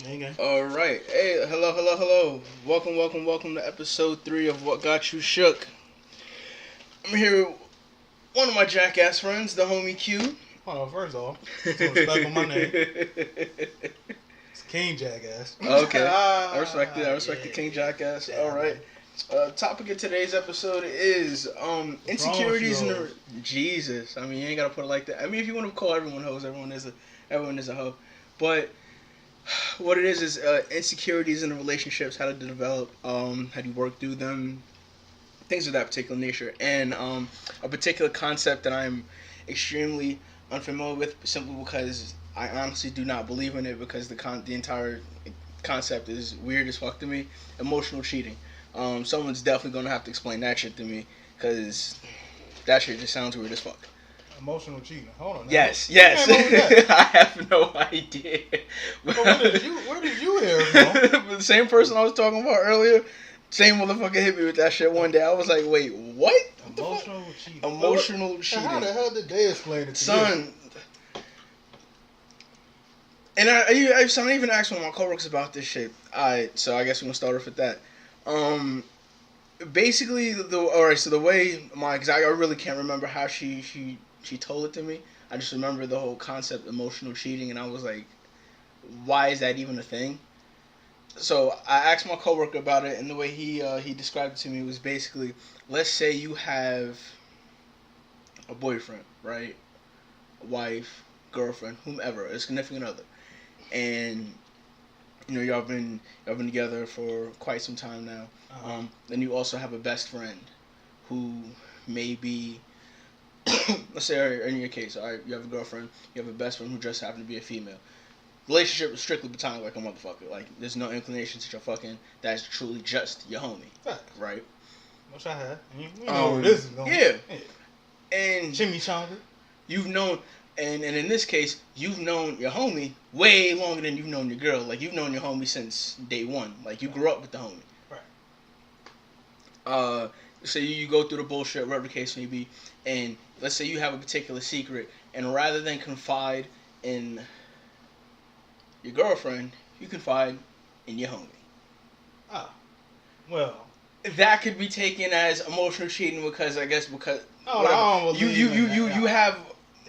Okay. All right. Hey, hello. Welcome to episode 3 of What Got You Shook. I'm here with one of my jackass friends, the homie Q. Hold on, first off, some respect on my name. It's King Jackass. Okay. I respect it. I respect the Yeah, King Jackass. yeah, All right. man. Topic of today's episode is What's wrong with insecurities in you the hoes? Jesus. I mean, you ain't gotta put it like that. I mean, if you want to call everyone hoes, everyone is a hoe. But what it is insecurities in the relationships, how to develop, how do you work through them, things of that particular nature, and a particular concept that I'm extremely unfamiliar with, simply because I honestly do not believe in it, because the entire concept is weird as fuck to me. Emotional cheating. Someone's definitely gonna have to explain that shit to me, because that shit just sounds weird as fuck. Emotional cheating. Hold on. Now. Yes. Who came up with that? I have no idea. But where did you hear it from? The same person I was talking about earlier, same motherfucker hit me with that shit one day. I was like, wait, what? Emotional cheating. Emotional cheating. How the hell did they explain it to Son. And I even asked one of my coworkers about this shit. So I guess we're gonna start off with that. Basically, so the way because I really can't remember how she told it to me. I just remember the whole concept of emotional cheating, and I was like, why is that even a thing? So I asked my coworker about it, and the way he described it to me was basically, let's say you have a boyfriend, right? A wife, girlfriend, whomever, a significant other, and y'all been together for quite some time now. Then you also have a best friend who may be, let's say in your case, all right, you have a girlfriend, you have a best friend who just happened to be a female. Relationship is strictly platonic, like a motherfucker. Like, there's no inclination that you're fucking. That's truly just your homie, right? Which I had. You know where this is going. Yeah. And Chimichanga. you've known, and in this case, you've known your homie way longer than you've known your girl. Like, you've known your homie since day one. Like, you grew up with the homie. Right. So you go through the bullshit, whatever the case may be, and let's say you have a particular secret, and rather than confide in your girlfriend, you confide in your homie. Ah. Well. That could be taken as emotional cheating, because I don't you have,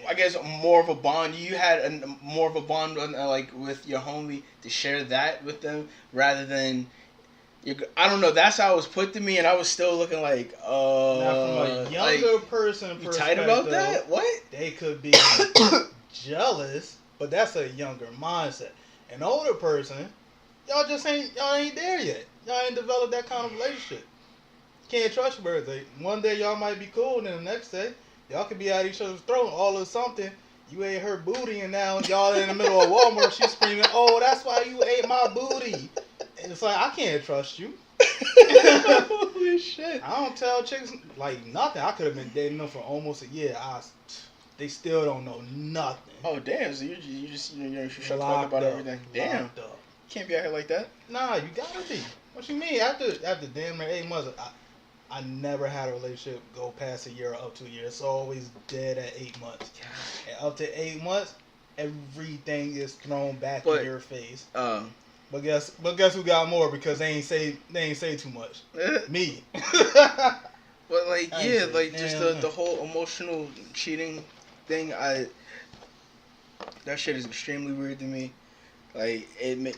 I guess, more of a bond. You had more of a bond like with your homie to share that with them, rather than I don't know. That's how it was put to me, and I was still looking like, now from a younger person you tight about that? What? They could be jealous, but that's a younger mindset. An older person, y'all ain't there yet. Y'all ain't developed that kind of relationship. Can't trust your birthday. One day y'all might be cool, and then the next day y'all could be at each other's throat. All of something, you ate her booty, and now y'all in the middle of Walmart. She's screaming, "Oh, that's why you ate my booty!" And it's like, I can't trust you. Holy shit! I don't tell chicks like nothing. I could have been dating them for almost a year. They still don't know nothing. Oh damn! So you just shut the fuck about everything. Damn. Can't be out here like that. Nah, you gotta be. What you mean? After damn near 8 months, I never had a relationship go past a year or up to a year. It's always dead at 8 months. And up to 8 months, everything is thrown back in your face. But guess who got more, because they ain't say too much. Me. But like, yeah, like just the whole emotional cheating thing. That shit is extremely weird to me. Like,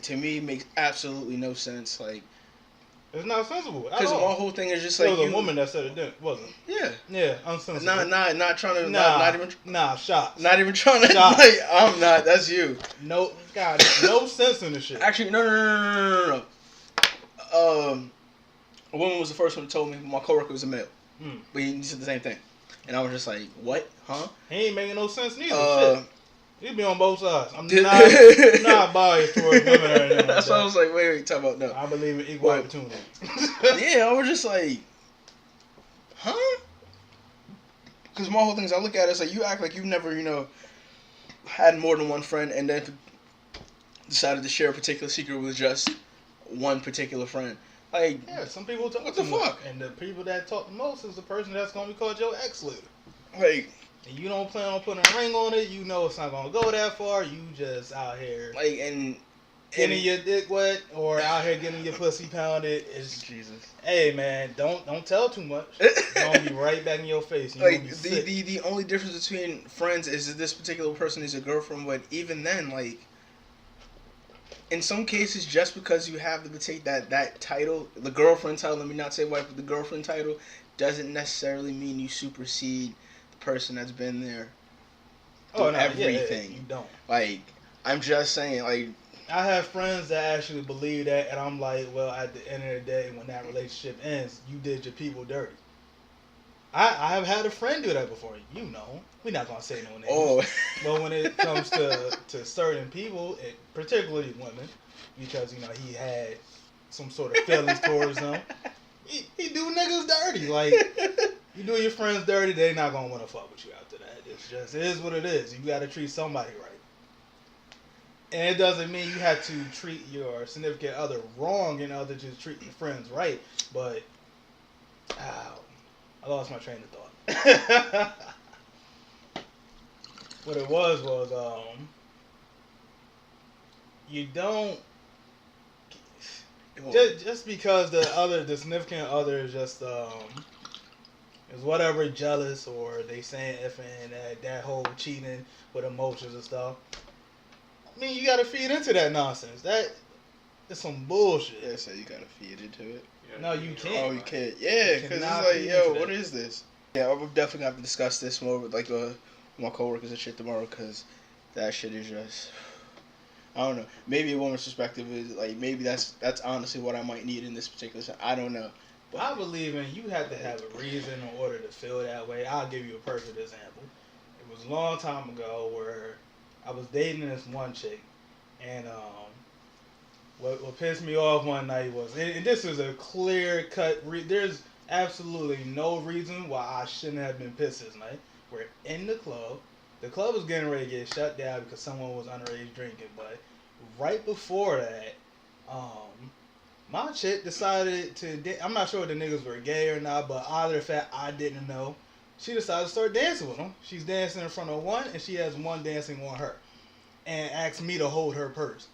to me makes absolutely no sense. Like, it's not sensible. Because my whole thing is just like, like, it was a woman that said it didn't, wasn't it? Yeah, unsensible. Not trying to, not even, shots. Not even trying to, like, I'm not. That's you. No, God, no sense in the shit. Actually, no. A woman was the first one who told me my coworker was a male, but he said the same thing, and I was just like, what? Huh? He ain't making no sense neither. Shit. You be on both sides. I'm not biased towards women or anything. That's why I was like, wait, talk about no. I believe in equal opportunity. Yeah, I was just like, huh? Because my whole thing is, I look at it, it's like, you act like you've never, had more than one friend, and then decided to share a particular secret with just one particular friend. Like, yeah, some people talk what the fuck? And the people that talk the most is the person that's going to be called your ex later. Like, and you don't plan on putting a ring on it, it's not going to go that far, you just out here. Like, and getting your dick wet or out here getting your pussy pounded is Jesus. Hey man, don't tell too much. It's gonna be right back in your face. You're Like gonna be sick. the only difference between friends is that this particular person is a girlfriend, but even then, like in some cases, just because you have to take that title, the girlfriend title, let me not say wife, but the girlfriend title, doesn't necessarily mean you supersede the person that's been there. Oh no, everything. Yeah, you don't. Like I'm just saying, like I have friends that actually believe that, and I'm like, well, at the end of the day, when that relationship ends, you did your people dirty. I have had a friend do that before. You know, we're not gonna say no names. Oh. But when it comes to certain people, particularly women, because he had some sort of feelings towards them, he do niggas dirty. Like you do your friends dirty, they not gonna want to fuck with you after that. It is what it is. You got to treat somebody right. And it doesn't mean you have to treat your significant other wrong in order to treat your friends right. But, I lost my train of thought. What it was, you don't, just because the significant other is just, is whatever jealous or they saying effing that whole cheating with emotions and stuff. I mean, you gotta feed into that nonsense. That is some bullshit. Yeah, so you gotta feed into it. No, you can't. Oh, you can't. Yeah, because it's like, yo, what is this? Yeah, I'm definitely gonna have to discuss this more with like my coworkers and shit tomorrow, because that shit is just, I don't know. Maybe a woman's perspective is like, maybe that's honestly what I might need in this particular. I don't know. But I believe in you have to have a reason in order to feel that way. I'll give you a perfect example. It was a long time ago where I was dating this one chick, and what pissed me off one night was, and this is a clear cut. There's absolutely no reason why I shouldn't have been pissed this night. We're in the club. The club was getting ready to get shut down because someone was underage drinking. But right before that, my chick decided to. I'm not sure if the niggas were gay or not, but either fact I didn't know. She decided to start dancing with him. She's dancing in front of one, and she has one dancing on her, and asked me to hold her purse.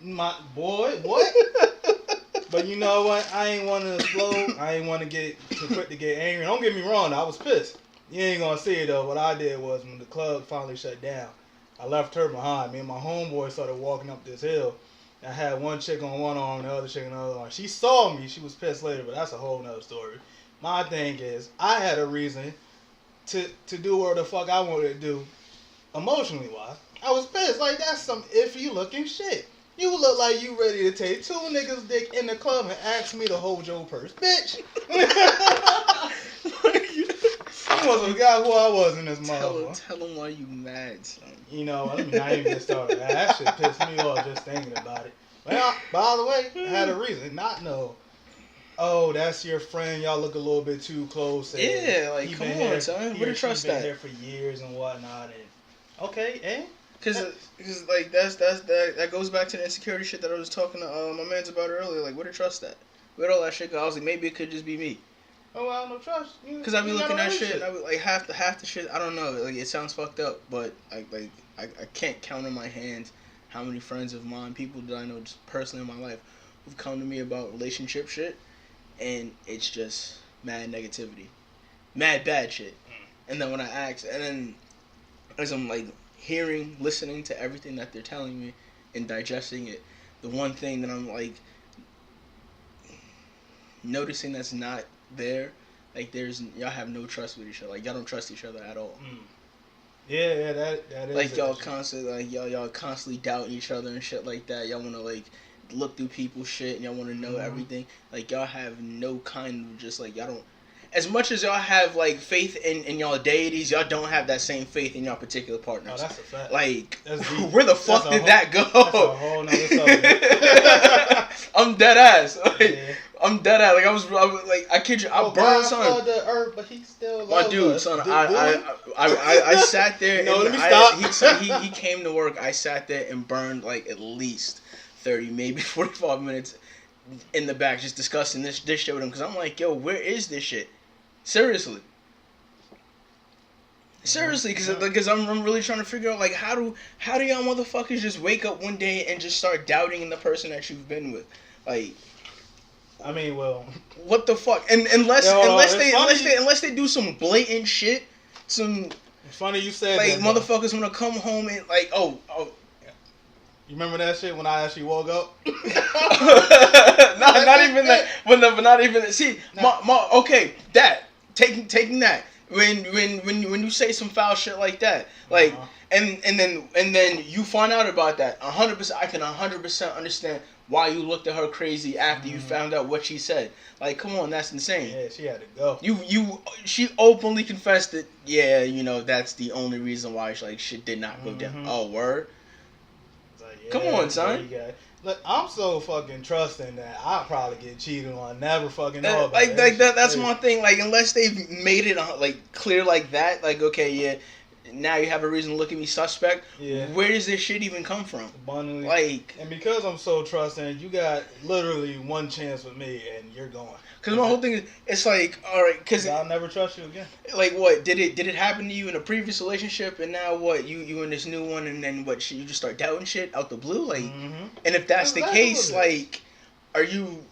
My boy, what? But you know what? I ain't want to explode. I ain't want to get too quick to get angry. Don't get me wrong. I was pissed. You ain't gonna see it though. What I did was when the club finally shut down, I left her behind. Me and my homeboy started walking up this hill. I had one chick on one arm, the other chick on the other arm. She saw me. She was pissed later, but that's a whole nother story. My thing is, I had a reason to do what the fuck I wanted to do, emotionally wise. I was pissed. Like, that's some iffy looking shit. You look like you ready to take two niggas' dick in the club and ask me to hold your purse. Bitch! You must have forgot who I was in this motherfucker. Tell him why you mad, son. You know, let me not even get started. That shit pissed me off just thinking about it. Well, by the way, I had a reason. Not no, oh, that's your friend. Y'all look a little bit too close. And yeah, like, come on, son. Where to trust that? Been here for years and whatnot. And okay, and because like that goes back to the insecurity shit that I was talking to my mans about earlier. Like, where to trust that? Where all that shit go? I was like, maybe it could just be me. Oh, I don't trust. Because I be looking at shit, and I be like half the shit. I don't know. Like, it sounds fucked up, but I can't count on my hands how many friends of mine, people that I know just personally in my life, who've come to me about relationship shit, and it's just mad negativity, mad bad shit. And then when I ask, and then as I'm like listening to everything that they're telling me and digesting it, the one thing that I'm like noticing that's not there, like, y'all have no trust with each other. Like, y'all don't trust each other at all. Yeah, that is. Like, y'all constantly, like, y'all constantly doubting each other and shit like that. Y'all want to, like, look through people's shit and y'all want to know everything. Like, y'all have no kind of just, like, y'all don't. As much as y'all have, like, faith in y'all deities, y'all don't have that same faith in y'all particular partners. Oh, that's a fact. Like, where the fuck did that go? That's a whole nother subject. I'm dead ass. Like, yeah. I'm dead ass. Like, I was like, I kid you, I burned, son. The earth, but he still my dude, us. son. I sat there. No, and let me stop. He came to work. I sat there and burned like at least 30, maybe 45 minutes in the back, just discussing this shit with him. Because I'm like, yo, where is this shit? Seriously. Seriously, because I'm really trying to figure out like how do y'all motherfuckers just wake up one day and just start doubting the person that you've been with, like. I mean, well, what the fuck? And unless they do some blatant shit, some. It's funny you said like that. Motherfuckers want to come home and like oh. You remember that shit when I actually woke up? not even that. But not even that. See, okay, that taking that. When you say some foul shit like that, like and then you find out about that, 100%, I can 100% understand why you looked at her crazy after you found out what she said. Like, come on, that's insane. Yeah, she had to go. She openly confessed that. Yeah, that's the only reason why shit did not go down. Oh, word. Like, yeah, come on, son. Look, I'm so fucking trusting that I'll probably get cheated on. Never fucking know about it. Like that. That's my thing. Like, unless they've made it like clear like that. Like, okay, yeah. Now you have a reason to look at me suspect. Yeah. Where does this shit even come from? Abundantly. Like, and because I'm so trusting, you got literally one chance with me, and you're going. Because my whole thing is, it's like, all right, because I'll never trust you again. Like, what did it happen to you in a previous relationship, and now what you in this new one, and then what? You just start doubting shit out the blue, like. And if that's the case, like, are you?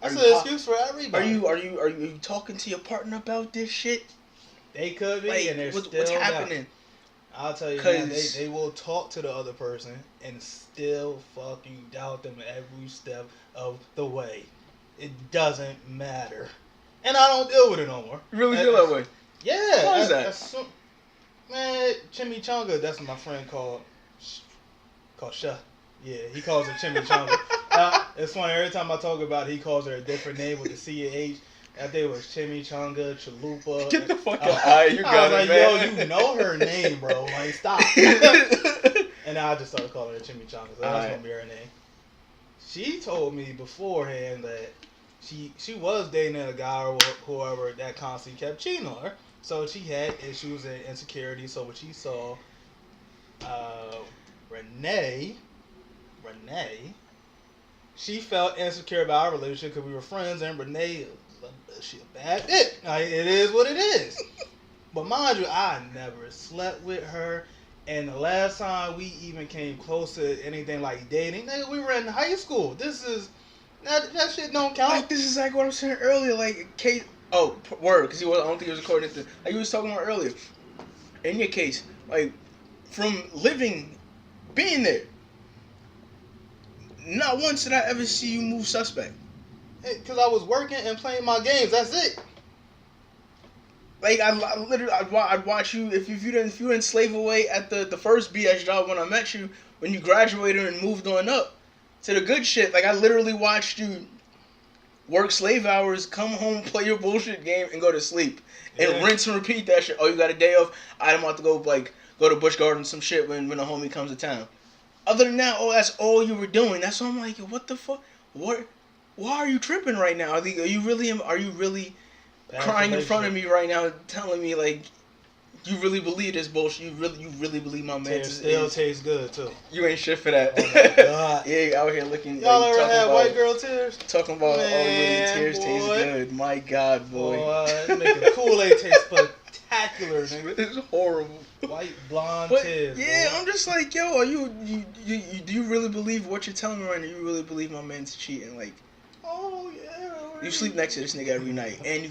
That's an excuse for everybody. Are you talking to your partner about this shit? They could be, like, and they're what's happening? I'll tell you, man, they will talk to the other person and still fucking doubt them every step of the way. It doesn't matter. And I don't deal with it no more. You really feel that way? Yeah. Why is that? Man, chimichanga, that's what my friend called Sha. Yeah, he calls it chimichanga. It's funny, every time I talk about it, he calls her a different name with the C-H. That day was chimichanga, chalupa. Get the fuck out. Alright, you got it, man. Yo, you know her name, bro. Like, stop. And now I just started calling her chimichanga, so that's going to be her name. She told me beforehand that she was dating a guy or whoever that constantly kept cheating on her. So she had issues and insecurities. So when she saw Renee, she felt insecure about our relationship because we were friends, and Renee, she a bad bitch. It is what it is. But mind you, I never slept with her. And the last time we even came close to anything like dating, nigga, we were in high school. That shit don't count. Like, this is like what I was saying earlier. Like, Kate. Oh, word, because I don't think he was recording it. Like you was talking about earlier. In your case, like, from being there, not once did I ever see you move suspect. Because I was working and playing my games. That's it. Like, I'd watch you if you didn't slave away at the first BS job when I met you, when you graduated and moved on up to the good shit. Like, I literally watched you work slave hours, come home, play your bullshit game, and go to sleep. And rinse and repeat that shit. Oh, you got a day off? I'm about to go to Busch Gardens, some shit when a homie comes to town. Other than that, that's all you were doing. That's why I'm like, what the fuck? What? Why are you tripping right now? Are you really crying in front of me right now, telling me like you really believe this bullshit? You really believe my man still tastes good too. You ain't shit for that. Oh my God. Yeah, out here looking. Y'all ever had white girl tears? Talking about tears taste good. My God, boy. Making Kool-Aid taste spectacular, nigga. It's horrible. White blonde tears. Yeah, boy. I'm just like, yo, do you really believe what you're telling me right now? You really believe my man's cheating? Like, oh yeah. You sleep next to this nigga every night, and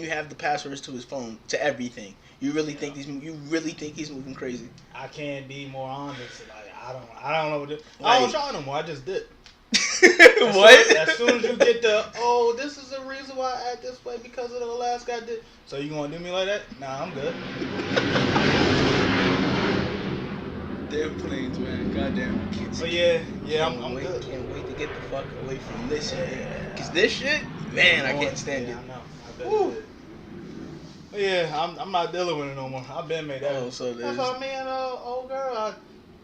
you have the passwords to his phone, to everything. You really think he's moving crazy? I can't be more honest. Like, I don't know what to do. I don't try no more. I just did. What? As soon as you get this is the reason why I act this way because of the last guy did. So you gonna do me like that? Nah, I'm good. Damn planes, man. Goddamn. But yeah, I'm good. Can't wait to get the fuck away from this shit. Cause this shit, man, I can't stand it. I know. But yeah, I'm not dealing with it no more. I've been made that. Oh, so that's why me and old girl,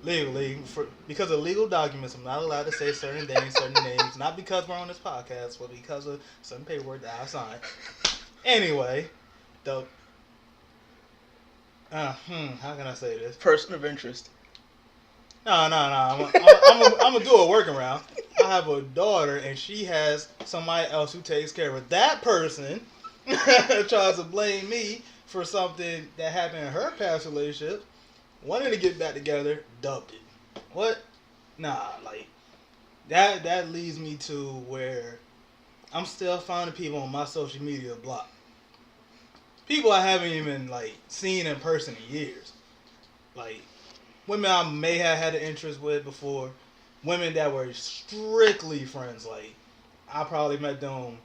legally, because of legal documents, I'm not allowed to say certain things, certain names. Not because we're on this podcast, but because of some paperwork that I signed. Anyway, how can I say this? Person of interest. No. I'm gonna do a workaround. I have a daughter, and she has somebody else who takes care of her. That person tries to blame me for something that happened in her past relationship, wanted to get back together, dubbed it. What? Nah, like that leads me to where I'm still finding people on my social media block. People I haven't even like seen in person in years. Like women I may have had an interest with before, women that were strictly friends. Like I probably met them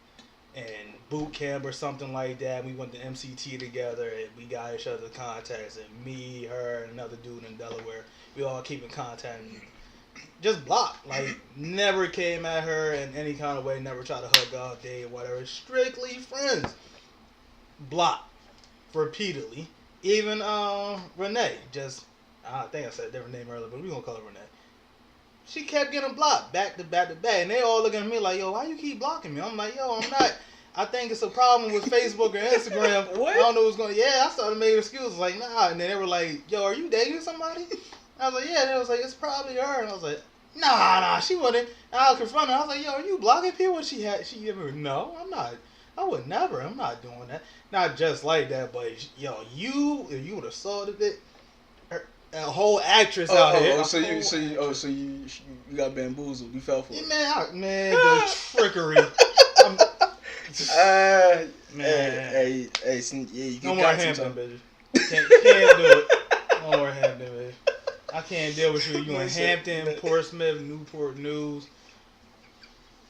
in boot camp or something like that. We went to MCT together and we got each other's contacts. And me, her, and another dude in Delaware, we all keep in contact. And just blocked. Like never came at her in any kind of way. Never tried to hug her all day or whatever. Strictly friends. Blocked repeatedly. Even Renee, just I think I said a different name earlier, but we gonna call her Renee. She kept getting blocked back to back to back, and they all looking at me like, "Yo, why you keep blocking me?" I'm like, "Yo, I'm not. I think it's a problem with Facebook or Instagram. What? I don't know what's going." Yeah, I started making excuses like, "Nah," and then they were like, "Yo, are you dating somebody?" I was like, "Yeah," and they was like, "It's probably her," and I was like, "Nah, she wasn't." And I was confronting her. I was like, "Yo, are you blocking people?" And she ever, "No, I'm not. I would never. I'm not doing that. Not just like that, but yo, if you would have saw the bit, a whole actress out here. So you got bamboozled. You fell for it. Man, the trickery. Man, You no more got Hampton, baby. Can't do it. No more Hampton, baby. I can't deal with you. You in Hampton, Portsmouth, Newport News,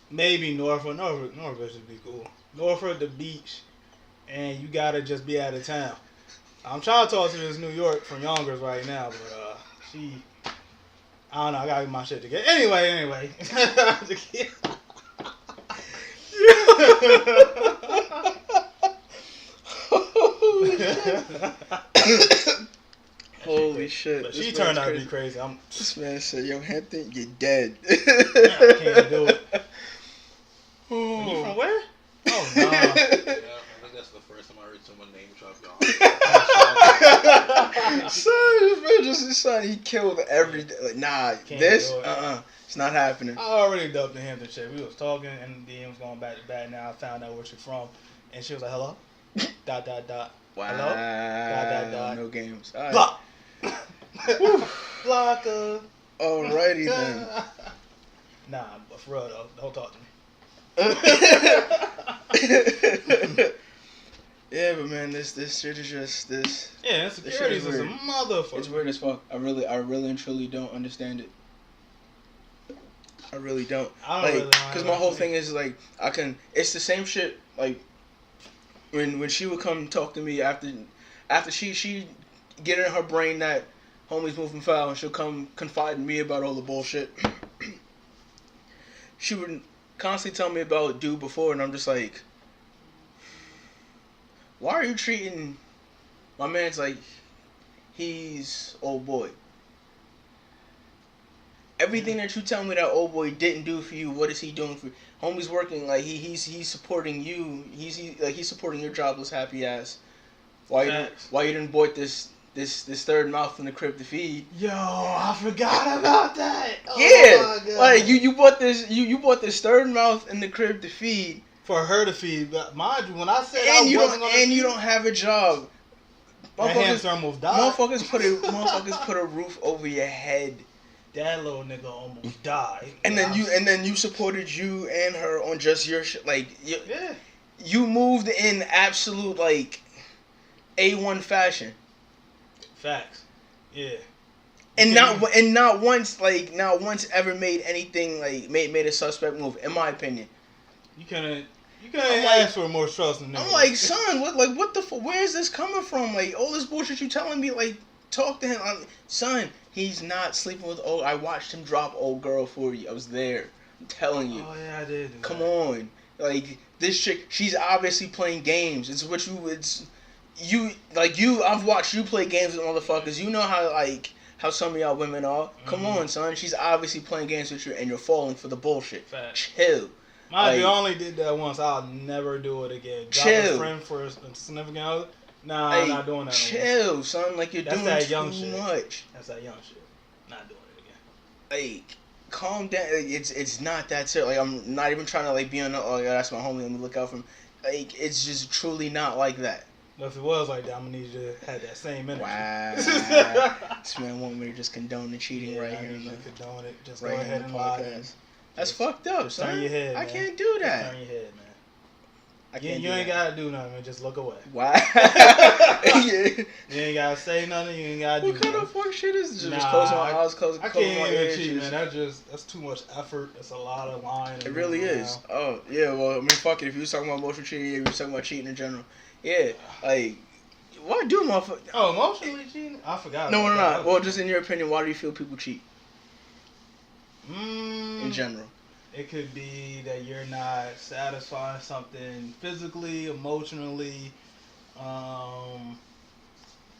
maybe Norfolk. Norfolk should be cool. Norfolk, the beach, and you gotta just be out of town. I'm trying to talk to this New York from Yonkers right now, but I don't know. I gotta get my shit together. Anyway. Holy shit! But she turned out to be crazy. This man said, "Yo, Hampton, you're dead." I can't do it. Oh. You from where? Oh no. Yeah, I think that's the first time I heard someone name drop y'all. Son, this man son, he killed everything. Like, nah, Can't this, do it. it's not happening. I already dubbed the Hampton shit. We was talking and then was going back to back. Now I found out where she's from, and she was like, "Hello." ... Wow. Hello. ... No games. All right. Block. Blocker. Alrighty then. Nah, but for real though, don't talk to me. Yeah, but man, this shit is just this. Yeah, insecurities is a motherfucker. It's weird as fuck. I really and truly don't understand it. I really don't. I don't really because my whole thing is like It's the same shit. Like when she would come talk to me after she get in her brain that homie's moving foul, and she'll come confide in me about all the bullshit. She would constantly tell me about dude before, and I'm just like, why are you treating my man's like he's old boy? Everything that you tell me that old boy didn't do for you, what is he doing for you? Homie's working, like he's supporting you. He's supporting your jobless happy ass. Why you didn't bought this third mouth in the crib to feed? Yo, I forgot about that. Yeah, my God. like you bought this third mouth in the crib to feed for her to feed. But mind you, when I said you don't have a job, that hamster almost died. Motherfuckers put a roof over your head. That little nigga almost died. And then you supported you and her on just your shit. Like yeah, you moved in absolute like A1 fashion. Facts. Yeah. And not once ever made anything like made a suspect move, in my opinion. You couldn't ask for more trust than that. I'm like, son, what the fuck? Where is this coming from? Like all this bullshit you telling me, like talk to him. Son, he's not sleeping with old. I watched him drop old girl for you. I was there. I'm telling you. Oh yeah, I did. Come on, like this chick, she's obviously playing games. I've watched you play games with motherfuckers. You know how some of y'all women are. Come on, son. She's obviously playing games with you, and you're falling for the bullshit. Facts. Chill. Mind you, I only did that once. I'll never do it again. Drop a friend for a significant other. Nah, I'm not doing that. Chill, son. Like you're doing that too young shit. much. That's that young shit. Not doing it again. Like, calm down. Like, it's not that serious. Like I'm not even trying to like be on. Oh yeah, that's my homie. Let me look out for him. Like it's just truly not like that. But if it was like that, I'm gonna need you to have that same energy. Wow. This man want me to just condone the cheating right I here. need you to condone it. Just right go ahead in and the lie. podcast. That's fucked up, Just son. turn your head, I man. can't do Just that. turn your head, man. I You can't. ain't gotta do nothing, man. Just look away. Wow. Yeah. You ain't gotta say nothing. You ain't gotta do What kind nothing. of fuck shit is this? Nah, Just close my eyes, close I my can't ears. even cheat, just- man. That's too much effort. It's a lot of lying. and It really moving is. around. Oh, yeah, well, I mean, fuck it. If you was talking about emotional cheating, yeah, we was talking about cheating in general. Yeah, like, why do motherfuckers... Oh, emotionally cheating? I forgot. No, about no, that. no. Well, just in your opinion, why do you feel people cheat Mm, in general? It could be that you're not satisfying something physically, emotionally.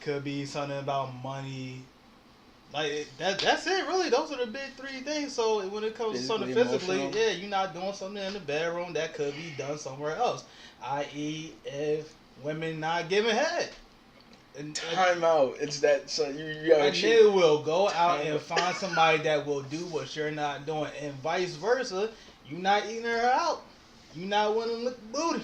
Could be something about money. Like that's it, really. Those are the big three things. So when it comes to something physically, emotional. yeah, you're not doing something in the bedroom that could be done somewhere else. I.e., if women not giving head. Time out. It's that, so you A gotta cheat. nigga will go out Time and out. find somebody that will do what you're not doing, and vice versa. You not eating her out. You not wanting to lick the booty.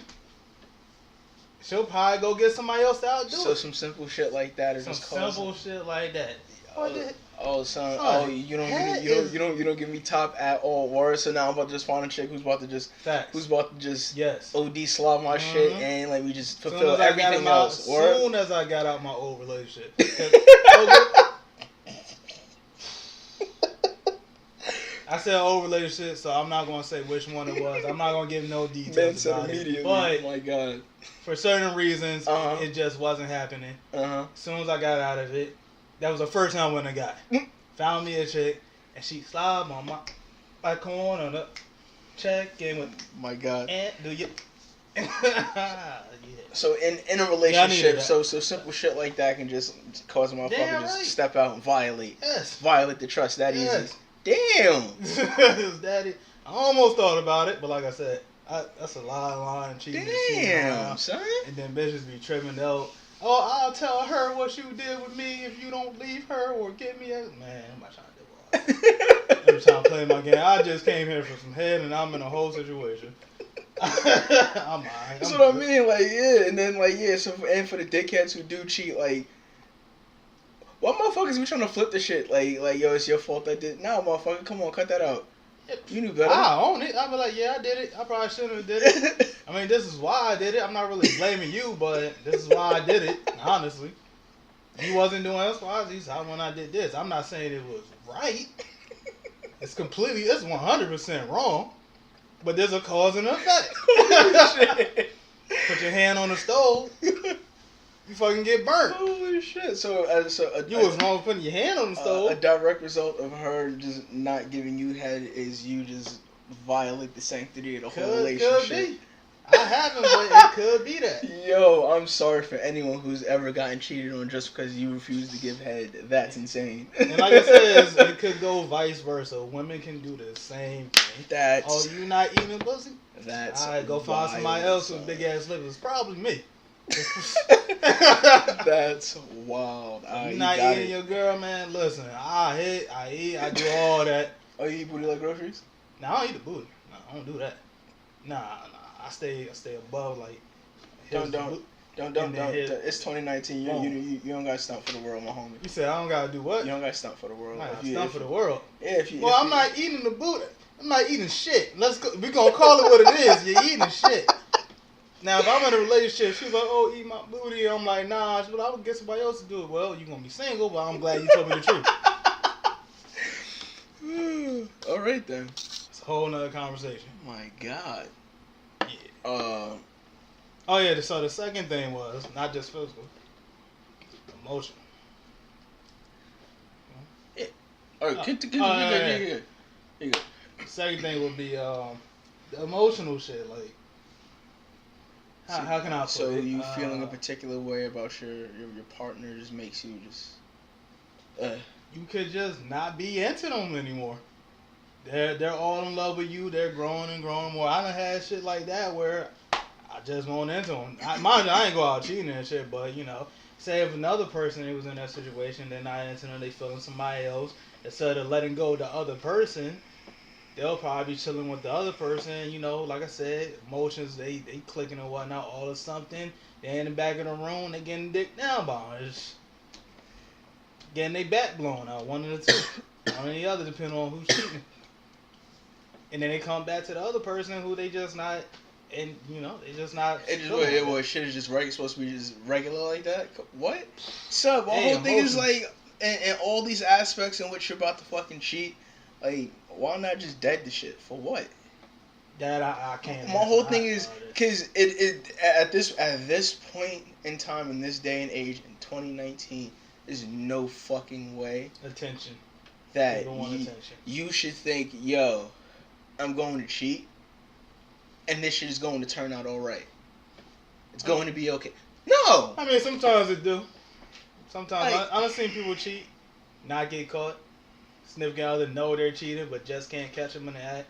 She'll probably go get somebody else to outdo So it. some simple shit like that is Some just causing... simple shit like that. What the- Oh, son. Son, Oh, you don't head give me, is- you don't give me top at all. Word. So now I'm about to just find a chick who's about to just Facts. OD Yes. slob my shit, Mhm. and like we just Soon fulfill as I got everything out, else. Word. soon as I got out my old relationship. I said old relationship, so I'm not gonna say which one it was. I'm not gonna give no Man details said about it. immediately. But Oh my god. for certain reasons, Uh-huh. it just wasn't happening. Uh As soon as I got out of it, that was the first time when I got found me a chick, and she slobbed on my balcony on the check in with My god. and do you? Yeah. So in a Yeah, I relationship, needed that. so simple shit like that can just cause a motherfucker Damn just right. step out and violate Yes. the trust that Yes. easy. Damn. Daddy, I almost thought about it, but like I said, that's a lie and cheating. and cheating Damn, around. son. And then bitches be trimming out. Oh, I'll tell her what you did with me if you don't leave her or give me a man. I'm not trying to do all that. I'm trying to play my game. I just came here for some head, and I'm in a whole situation. I'm alright. That's what I mean, like, yeah, and then, like, yeah, so, and for the dickheads who do cheat, like, why motherfuckers be trying to flip the shit? Like, yo, it's your fault I did. Nah, motherfucker, come on, cut that out. You knew better. I own it. I'll be like, yeah, I did it. I probably shouldn't have did it. I mean, this is why I did it. I'm not really blaming you, but this is why I did it, honestly. You wasn't doing X, Y, Z, so when I did this. I'm not saying it was right. It's 100% wrong. But there's a cause and effect. Put your hand on the stove, you fucking get burnt. Holy shit. You was wrong putting your hand on the stove. A direct result of her just not giving you head is you just violate the sanctity of the whole relationship. Could be. I haven't, but it could be that. Yo, I'm sorry for anyone who's ever gotten cheated on just because you refuse to give head. That's insane. And like I said, it could go vice versa. Women can do the same thing. That's Oh, you not eating pussy? that's Alright, go find somebody else with big ass lips. It's probably me. That's wild. You You not got eating it. your girl, man. Listen, I hit, I eat, I do all that. Oh, you eat booty like groceries? Nah, I don't eat the booty. Nah, I don't do that. Nah. I stay above like. Don't. And then hit- It's 2019. You don't gotta stunt for the world, my homie. You said I don't gotta do what? You don't gotta stunt for the world. Nah, If you- stuff if for the you- world. Yeah, if you. Well, if I'm you- not eating the booty. I'm not eating shit. Let's go. We gonna call it what it is. You're eating shit. Now, if I'm in a relationship, she's like, "Oh, eat my booty." I'm like, "Nah." She's like, "I would get somebody else to do it." Well, you're gonna be single, but I'm glad you told me the truth. All right then. It's a whole nother conversation. My God. Yeah. Oh yeah. So the second thing was not just physical, emotional. All right, get yeah. You go. The second thing would be the emotional shit. Like, how can I put So it? you feeling a particular way about your partner just makes you just. You could just not be into them anymore. They're all in love with you. They're growing and growing more. I done had shit like that where I just won't into them. Mind you, I ain't go out cheating and shit, but you know, say if another person who was in that situation, they're not into them, they feeling somebody else. Instead of letting go of the other person, they'll probably be chilling with the other person. You know, like I said, emotions they clicking and whatnot. All of something. They in the back of the room. They getting dick down by 'em. Just getting their back blown out. One of the two. One or the other, depending on who's cheating. And then they come back to the other person who they just not, and you know, they just not. It just feeling what shit is just supposed to be just regular like that. What? So the Hey, whole thing is emotions. like, in all these aspects in which you're about to fucking cheat, like, why not just dead the shit for what? That I can't. My whole answer thing that is about it. because it at this point in time in this day and age in 2019, there's no fucking way Attention. that People want attention. you should think, yo, I'm going to cheat, and this shit is going to turn out all right. It's going to be okay. No. I mean, sometimes it do. Sometimes Like- I done seen people cheat, not get caught. Significant other know they're cheating, but just can't catch them in the act.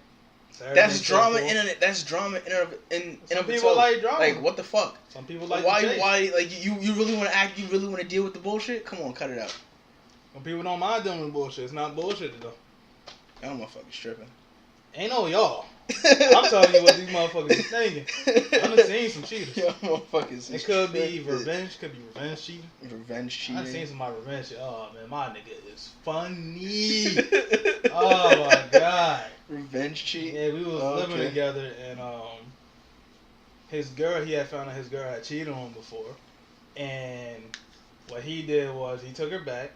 So That's everything's drama so cool. in it. That's drama in Some of people itself. like drama. Like, what the fuck? Some people like why the chase. like you really want to act? You really want to deal with the bullshit? Come on, cut it out. Some people don't mind dealing with bullshit. It's not bullshit though. Y'all motherfuckers tripping. Ain't no y'all. I'm telling you what these motherfuckers is thinking. I done seen some cheaters. Y'all motherfuckers. It could be revenge. Could be revenge cheating. Revenge I cheating. seen some of my revenge shit. Oh man, my nigga is funny. Oh my god. Revenge cheating. Yeah, we was living Okay. together, and his girl, he had found out his girl had cheated on him before, and what he did was he took her back.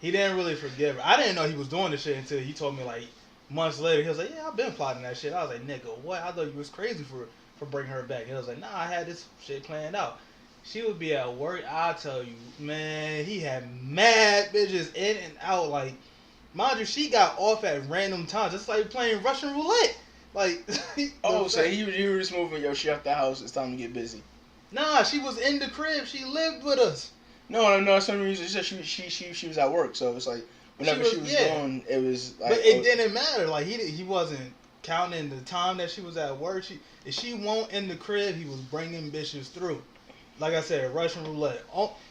He didn't really forgive her. I didn't know he was doing this shit until he told me like months later. He was like, "Yeah, I've been plotting that shit." I was like, "Nigga, what? I thought you was crazy for bringing her back." He was like, "Nah, I had this shit planned out." She would be at work. I tell you, man, he had mad bitches in and out. Like, mind you, she got off at random times, just like playing Russian roulette. Like, Oh, so you were just moving. Yo, she left the house. It's time to get busy. Nah, she was in the crib. She lived with us. No. Some reason she was at work, so it's like whenever she was yeah. gone, it was like. But it didn't matter. Like, he wasn't counting the time that she was at work. If she won't in the crib, he was bringing bitches through. Like I said, Russian roulette.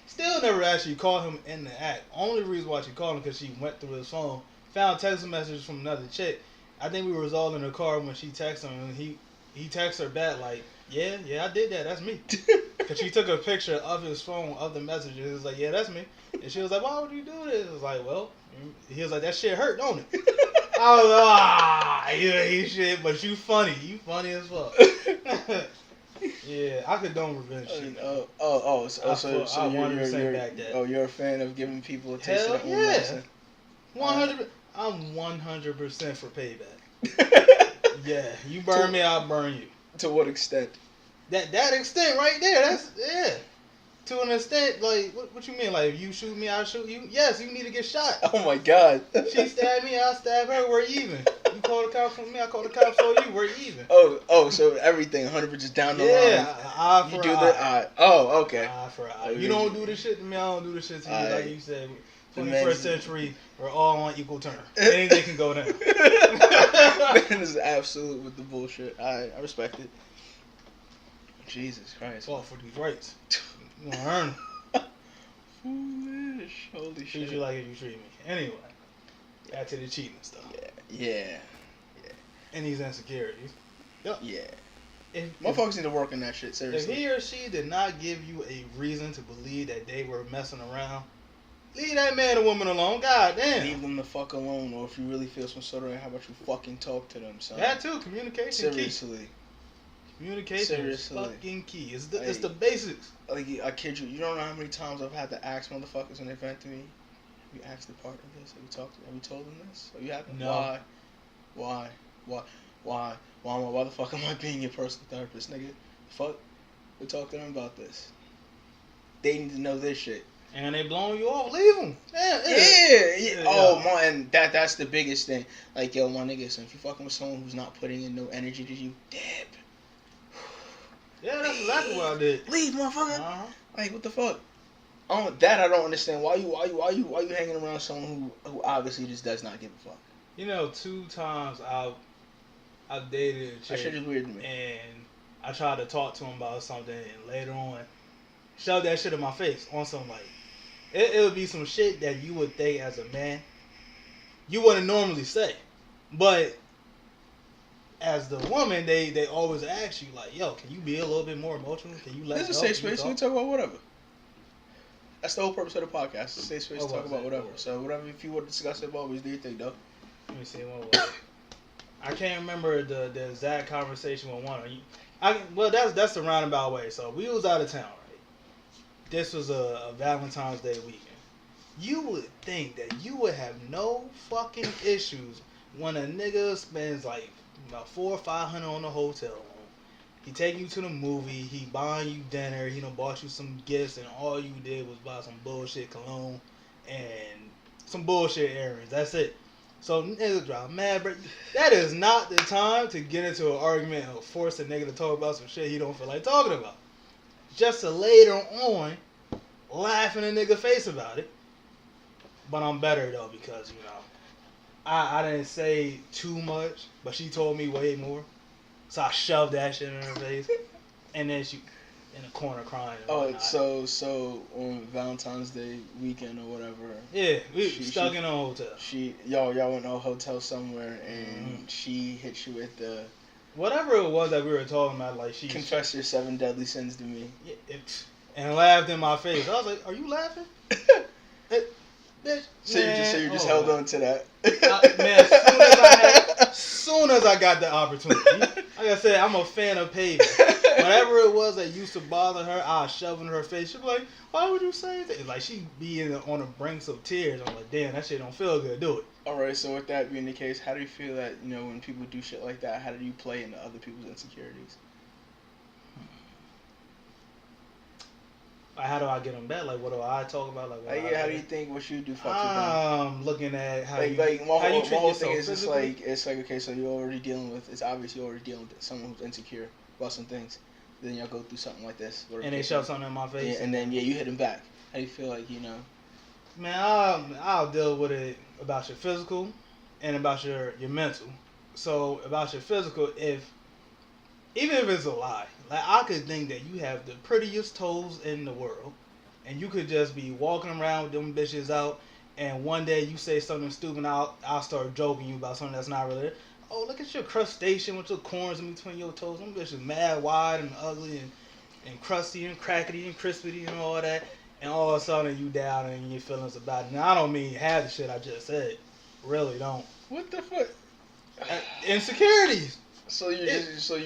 Still never actually called him in the act. Only reason why she called him because she went through his phone, found text messages from another chick. I think we was all in the car when she texted him, and he texted her back like, yeah, I did that. That's me. Because she took a picture of his phone of the messages. It was like, yeah, that's me. And she was like, why would you do this? It was like, well, he was like, that shit hurt, don't it? I was like, you ain't shit, but you funny. You funny as fuck. Yeah, I condone revenge shit. So I you're 100% back that. Oh, you're a fan of giving people a taste Hell of their own yeah. medicine. 100. I'm 100% for payback. Yeah, you burn me, I'll burn you. To what extent? That extent right there. That's yeah. To an extent, like what you mean? Like if you shoot me, I shoot you. Yes, you need to get shot. Oh my god. She stabbed me, I stab her. We're even. You call the cops on me, I call the cops on you. We're even. So everything 100% down the Yeah, line. eye for You do eye. the eye. Oh, okay. Eye for eye. Okay. You don't do this shit to me, I don't do this shit to you. Like Alright. you said, The 21st man's- century, we're all on equal terms. Anything can go down. Man is absolute with the bullshit. I respect it. Jesus Christ. Fought for these rights. You gonna earn them. Foolish. Holy Treat shit. you like you treat me. Anyway, back to the cheating stuff. Yeah. And these insecurities. Yeah. If Motherfuckers need to work on that shit, if seriously. he or she did not give you a reason to believe that they were messing around, leave that man or woman alone. God damn. Leave them the fuck alone, or if you really feel some sort of way, how about you fucking talk to them, son? That too. Communication key. Seriously. Communication Seriously. is fucking key. It's the basics. Like, I kid you, you don't know how many times I've had to ask motherfuckers when they vent to me. Have you asked the partner this? Have you told them this? Have you had No. Why the fuck am I being your personal therapist, nigga? Fuck. We talk to them about this. They need to know this shit. And they blowing you off, leave them. Yeah. Yeah. Oh, my, and that's the biggest thing. Like, yo, my nigga, so if you fucking with someone who's not putting in no energy to you, dip. Yeah, that's exactly what I did. Leave, motherfucker. Uh-huh. Like, what the fuck? That I don't understand. Why you hanging around someone who obviously just does not give a fuck? You know, 2 times I've dated a That shit chick is weird to me. and I tried to talk to him about something and later on shoved that shit in my face on some like it would be some shit that you would think as a man you wouldn't normally say. But as the woman, they always ask you like, yo, can you be a little bit more emotional? Can you let This is a go? safe space. We can talk about whatever. That's the whole purpose of the podcast. It's a safe space to talk about whatever. So whatever, if you want to discuss it, always do your thing, though. Let me see what was it. I can't remember the exact conversation with one of you. Well, that's the roundabout way. So we was out of town, right? This was a Valentine's Day weekend. You would think that you would have no fucking issues when a nigga spends like about $400 or $500 on the hotel room. He take you to the movie. He buying you dinner. He done bought you some gifts, and all you did was buy some bullshit cologne and some bullshit earrings. That's it. So niggas drive mad, bro. That is not the time to get into an argument or force a nigga to talk about some shit he don't feel like talking about. Just to later on laugh in a nigga face about it. But I'm better though because, you know, I didn't say too much, but she told me way more. So I shoved that shit in her face. And then she in the corner crying. Oh, so on Valentine's Day weekend or whatever. Yeah, we stuck in a hotel. Y'all went to a hotel somewhere and she hit you with the whatever it was that we were talking about, like she confess your 7 deadly sins to me. And laughed in my face. I was like, "Are you laughing?" Bitch. So you just held on to that. Man, as soon as I got the opportunity, like I said, I'm a fan of payback. Whatever it was that used to bother her, I shove in her face. She'd be like, "Why would you say that?" Like she'd be on the brinks of tears. I'm like, "Damn, that shit don't feel good. Do it." All right. So with that being the case, how do you feel that when people do shit like that? How do you play into other people's insecurities? How do I get them back? Like, what do I talk about? Like, how do you think what you do fucks with them? Looking at how my you treat whole yourself thing is physically. it's like okay, so it's obvious you're already dealing with someone who's insecure about some things. Then y'all go through something like this. And they shove something in my face. Yeah, and then you hit them back. How do you feel like Man, I'll deal with it about your physical and about your mental. So about your physical, even if it's a lie, like I could think that you have the prettiest toes in the world, and you could just be walking around with them bitches out, and one day you say something stupid, I'll start joking you about something that's not really. Oh, look at your crustacean with your corns in between your toes. Them bitches mad wide and ugly and crusty and crackety and crispy and all that. And all of a sudden you down and your feelings about it. Now I don't mean half the shit I just said. Really don't. What the fuck? Insecurities. So you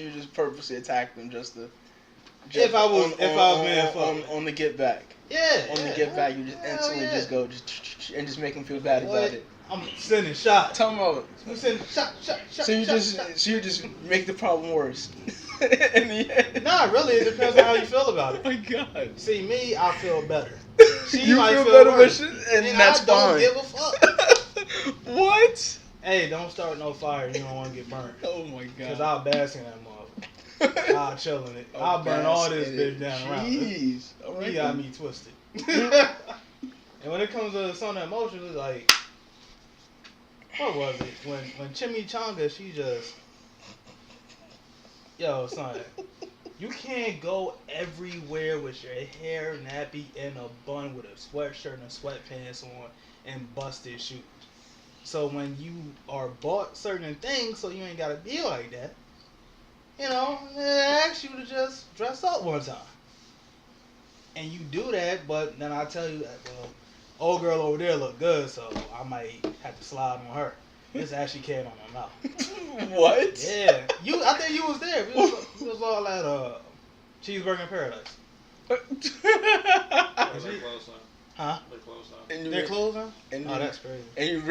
just purposely attack them just to. If I was being fucked on the get back. Yeah. On the get back, you just instantly just go and just make them feel bad about it. I'm sending shots. Tell them about. You sending shot. So you just make the problem worse. In the end. Nah, really, it depends on how you feel about it. Oh my God. See, me, I feel better. You might feel better worse. and that's I don't fine. give a fuck. What? Hey, don't start no fire. You don't want to get burnt. Oh my God. Because I'll bask in that motherfucker. I'll chill in it. I'll burn all this bitch down around. Jeez. You got me twisted. And when it comes to some emotions, it's like, what was it? When Chimichanga, she just, yo, son, you can't go everywhere with your hair nappy in a bun with a sweatshirt and sweatpants on and busted shoes. So when you are bought certain things, so you ain't gotta be like that, they ask you to just dress up one time. And you do that, but then I tell you that, well, old girl over there look good, so I might have to slide on her. This actually came out my mouth. What? Yeah. I think you was there. We was all at Cheeseburger in Paradise. They're closed now. Huh? They're closed now. They're closed now? Oh, that's crazy. And you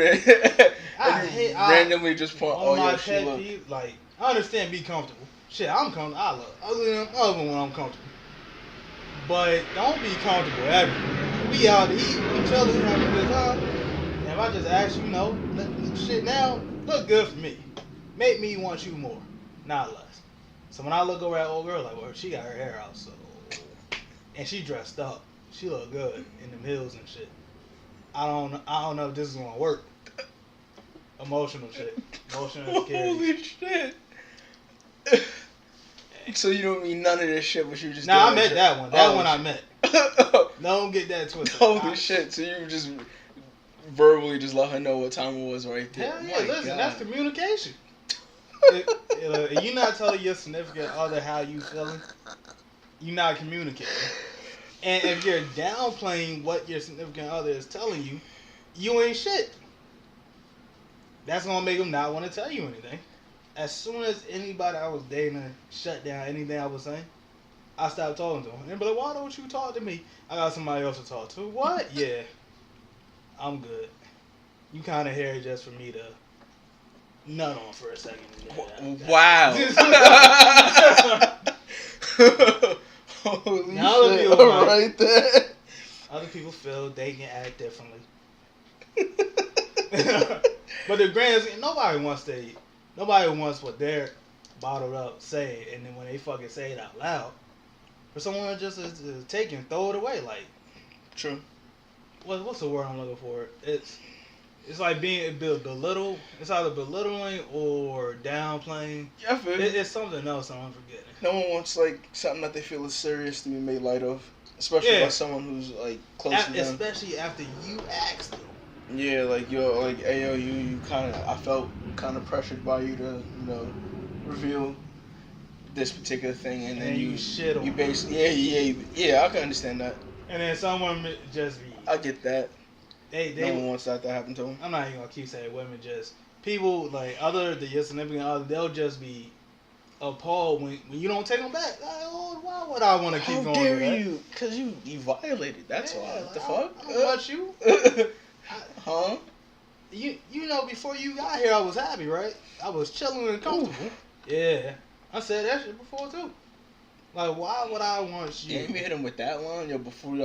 randomly just point all your shit up. Like, I understand be comfortable. Shit, I'm comfortable. I love when I'm comfortable. But don't be comfortable everywhere. We out to eat, we chilling, having a good time. And if I just ask you, let shit now look good for me. Make me want you more, not less. So when I look over at old girl, like, well, she got her hair out, so, and she dressed up. She look good in the hills and shit. I don't know if this is gonna work. Emotional shit. Emotional insecurity. Holy shit. So you don't mean none of this shit, but you just. Nah, I met that one. That one I met. Don't get that twisted. Holy shit! So you just verbally just let her know what time it was right there. Hell yeah! Listen, that's communication. If you're not telling your significant other how you feeling, you're not communicating. And if you're downplaying what your significant other is telling you, you ain't shit. That's gonna make them not want to tell you anything. As soon as anybody I was dating shut down anything I was saying, I stopped talking to them. And they be like, why don't you talk to me? I got somebody else to talk to. What? Yeah, I'm good. You kind of here just for me to nut on for a second. Wow. Holy Now shit. people might- Right there. Other people feel they can act differently. But the grand scheme, nobody wants what they're bottled up say, and then when they fucking say it out loud, for someone to just take and throw it away, like, True. what's the word I'm looking for? It's like being belittled. It's either belittling or downplaying. Yeah, I feel you. It's something else I'm forgetting. No one wants like something that they feel is serious to be made light of, especially by someone who's like close to them. Especially after you asked them. Yeah, like yo, like hey yo, you kind of, I felt kind of pressured by you to, reveal this particular thing, and then you shit on. You basically, yeah, I can understand that. And then someone just be. I get that. No one wants that to happen to them. I'm not even gonna keep saying women. Just people like other the your significant other. They'll just be appalled when you don't take them back. Like, oh, why would I want to keep going? How dare with that? you? Because you violated. That's why. What the fuck? I don't want you. Huh? You know, before you got here, I was happy, right? I was chilling and comfortable. Yeah, I said that shit before too. Like, why would I want you? Damn, you hit him with that line. Yo, before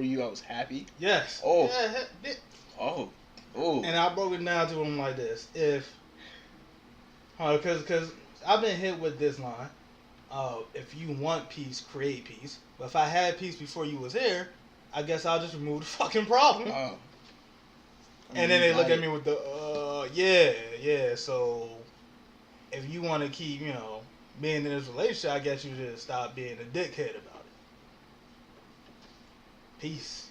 you, I was happy. Yes. Oh. Yeah, Oh. Oh. and I broke it down to him like this: because I've been hit with this line. If you want peace, create peace. But if I had peace before you was here, I guess I'll just remove the fucking problem. Oh. And then they look at me with the, yeah. So if you want to keep, being in this relationship, I guess you should stop being a dickhead about it. Peace.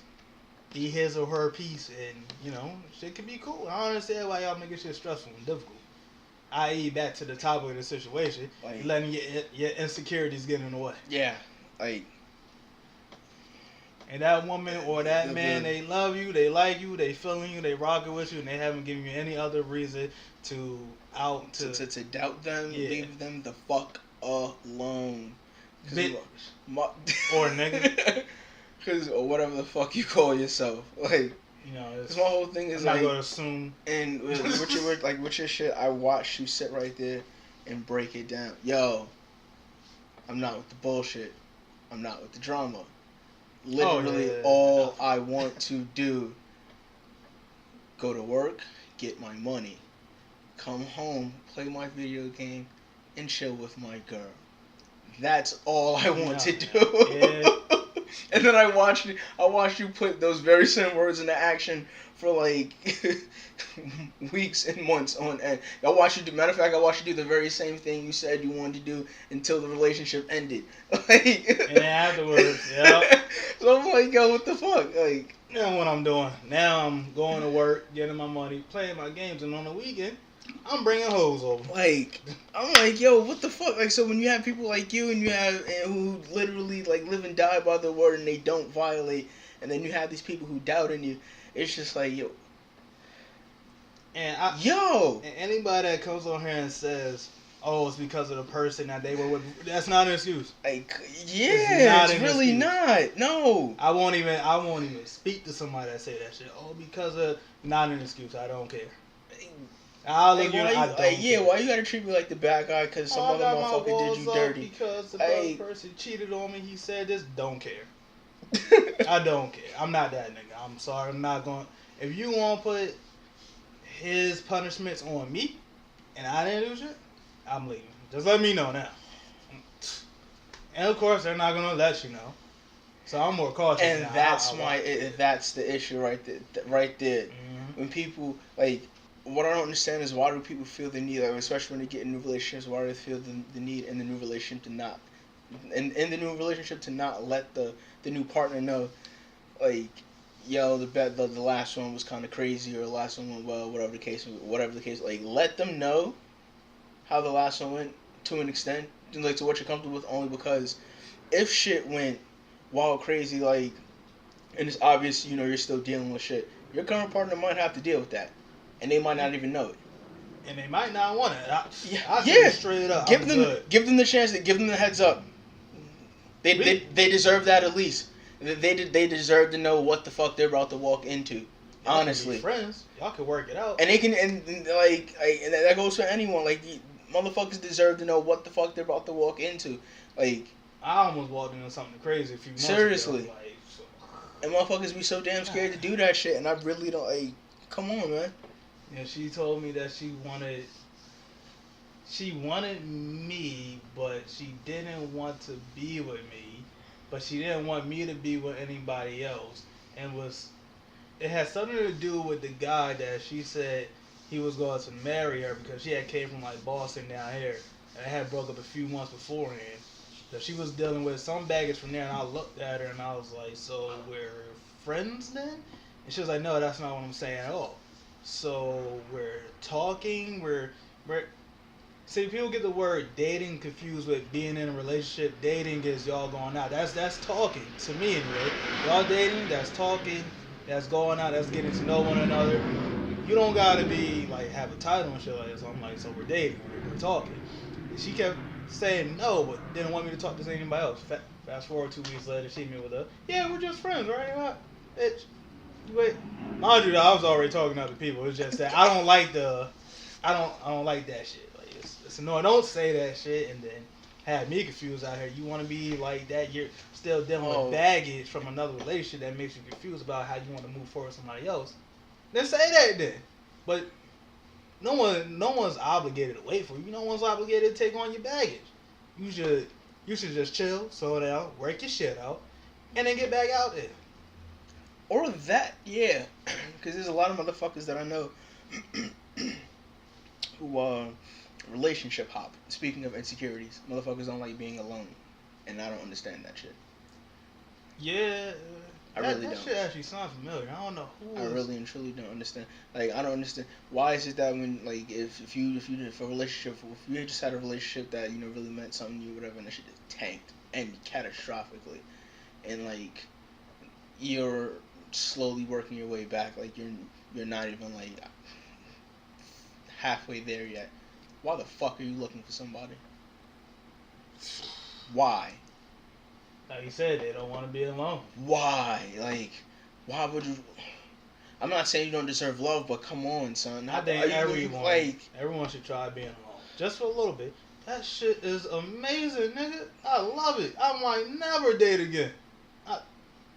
Be his or her peace, and, shit can be cool. I don't understand why y'all making shit stressful and difficult. I.e., back to the topic of the situation, like, letting your insecurities get in the way. Yeah, like. And that woman or that man, they love you, they like you, they feeling you, they rocking with you, and they haven't given you any other reason to doubt them, leave them the fuck alone. Bitch. Or nigga. Because, or whatever the fuck you call yourself. Like, it's my whole thing is I'm like. not gonna assume. And with your shit, I watched you sit right there and break it down. Yo, I'm not with the bullshit. I'm not with the drama. Literally, all I want to do, go to work, get my money, come home, play my video game, and chill with my girl. That's all I want to do. Yeah. And then I watched you put those very same words into action for like weeks and months on end. Matter of fact, I watched you do the very same thing you said you wanted to do until the relationship ended. And then afterwards, yeah. So I'm like, yo, what the fuck? Like, now what I'm doing? Now I'm going to work, getting my money, playing my games, and on the weekend, I'm bringing hoes over. Like, I'm like, yo, what the fuck? Like, so when you have people like you and who literally like live and die by the word and they don't violate, and then you have these people who doubt in you, it's just like, yo. And anybody that comes on here and says, "Oh, it's because of the person that they were with," that's not an excuse. Like, yeah, it's really excuse. not. No. I won't even speak to somebody that say that shit. Oh, because of not an excuse. I don't care. I'll look you. I don't care. Why you gotta treat me like the bad guy? Because some other motherfucker did you dirty. Because the other person cheated on me. He said this. Don't care. I don't care. I'm not that nigga. I'm sorry. I'm not going. If you want to put his punishments on me, and I didn't do shit, I'm leaving. Just let me know now. And of course, they're not gonna let you know. So I'm more cautious. And now. that's that's the issue right there. Mm-hmm. When people like. What I don't understand is why do people feel the need, like, especially when they get in new relationships, why do they feel the need in the new relationship to not, in the new relationship to not let the new partner know, like, yo, the last one was kind of crazy, or the last one went well, whatever the case, like, let them know how the last one went to an extent, like to what you're comfortable with, only because if shit went wild crazy, like, and it's obvious, you're still dealing with shit, your current partner might have to deal with that, and they might not even know it. And they might not want it. I say Yeah. straight up. Give them the chance. Give them the heads up. They deserve that at least. They deserve to know what the fuck they're about to walk into. Y'all honestly, can be friends, y'all can work it out. And they can, and that goes for anyone. Like, motherfuckers deserve to know what the fuck they're about to walk into. Like, I almost walked into something crazy a few months seriously. ago. Like, so. And motherfuckers be so damn scared to do that shit, and I really don't. Like, come on, man. Yeah, she told me that she wanted me, but she didn't want to be with me, but she didn't want me to be with anybody else, and it had something to do with the guy that she said he was going to marry her because she had came from like Boston down here, and I had broke up a few months beforehand. So she was dealing with some baggage from there, and I looked at her and I was like, so we're friends then? And she was like, no, that's not what I'm saying at all. So we're talking, we're see, people get the word dating confused with being in a relationship. Dating is y'all going out. That's talking to me anyway. Y'all dating, that's talking, that's going out, that's getting to know one another. You don't gotta be like have a title and shit like that. So I'm like, so we're dating, we're talking. And she kept saying no, but didn't want me to talk to anybody else. Fast forward 2 weeks later, she met with her. Yeah, we're just friends, right? Bitch. Wait, mind you, I was already talking to other people. It's just that I don't like I don't like that shit. Like it's annoying. Don't say that shit and then have me confused out here. You want to be like that? You're still dealing with baggage from another relationship that makes you confused about how you want to move forward with somebody else. Then say that then. But no one's obligated to wait for you. No one's obligated to take on your baggage. You should just chill, slow down, work your shit out, and then get back out there. Or that, yeah. Because there's a lot of motherfuckers that I know who relationship hop. Speaking of insecurities, motherfuckers don't like being alone. And I don't understand that shit. Yeah. I really don't. That shit actually sounds familiar. I don't know who. I really and truly don't understand. Like, I don't understand. Why is it that when, like, if a relationship, if you just had a relationship that, really meant something to you, whatever, and that shit just tanked, and catastrophically, and, like, you're slowly working your way back, like, you're not even, like, halfway there yet. Why the fuck are you looking for somebody? Why? Like you said, they don't want to be alone. Why? Like, why would you? I'm not saying you don't deserve love, but come on, son. I think everyone should try being alone, just for a little bit. That shit is amazing, nigga. I love it. I might never date again.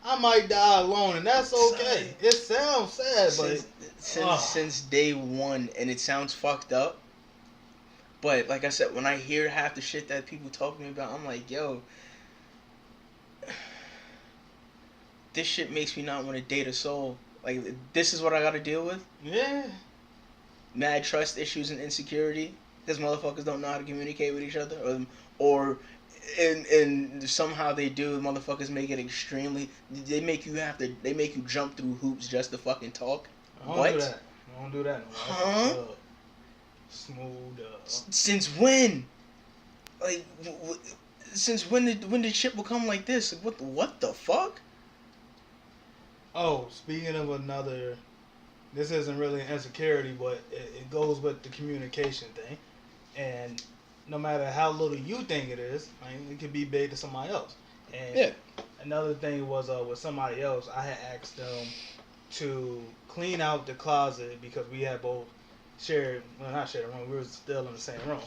I might die alone, and that's okay. It sounds sad, but since day one, and it sounds fucked up. But like I said, when I hear half the shit that people talk to me about, I'm like, yo, this shit makes me not want to date a soul. Like, this is what I gotta deal with? Yeah. Mad trust issues and insecurity. Because motherfuckers don't know how to communicate with each other. And somehow they do. Motherfuckers make it extremely... They make you jump through hoops just to fucking talk. I don't do that. No. Huh? Smooth. Since when? Like, since when did shit become like this? Like, what the fuck? Oh, speaking of another, this isn't really an insecurity, but it goes with the communication thing. And no matter how little you think it is, I mean, it could be big to somebody else. And another thing was with somebody else, I had asked them to clean out the closet because we had both not shared a room, we were still in the same room.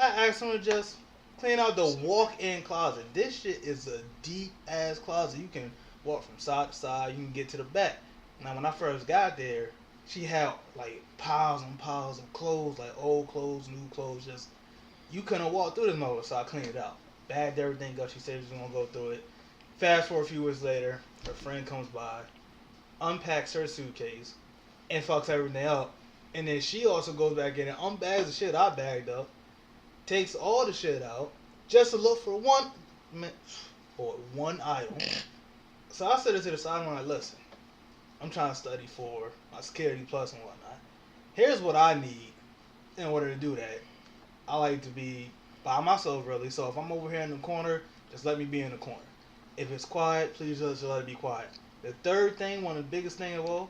I asked them to just clean out the walk-in closet. This shit is a deep-ass closet. You can walk from side to side. You can get to the back. Now, when I first got there, she had like piles and piles of clothes, like old clothes, new clothes. Just you couldn't walk through this mother, so I cleaned it out, bagged everything up. She said she was gonna go through it. Fast forward a few weeks later, her friend comes by, unpacks her suitcase, and fucks everything up. And then she also goes back in and unbags the shit I bagged up, takes all the shit out, just to look for one item. So I said it to the side, I'm like, listen, I'm trying to study for my Security Plus and whatnot. Here's what I need in order to do that. I like to be by myself, really. So if I'm over here in the corner, just let me be in the corner. If it's quiet, please just let it be quiet. The third thing, one of the biggest things of all,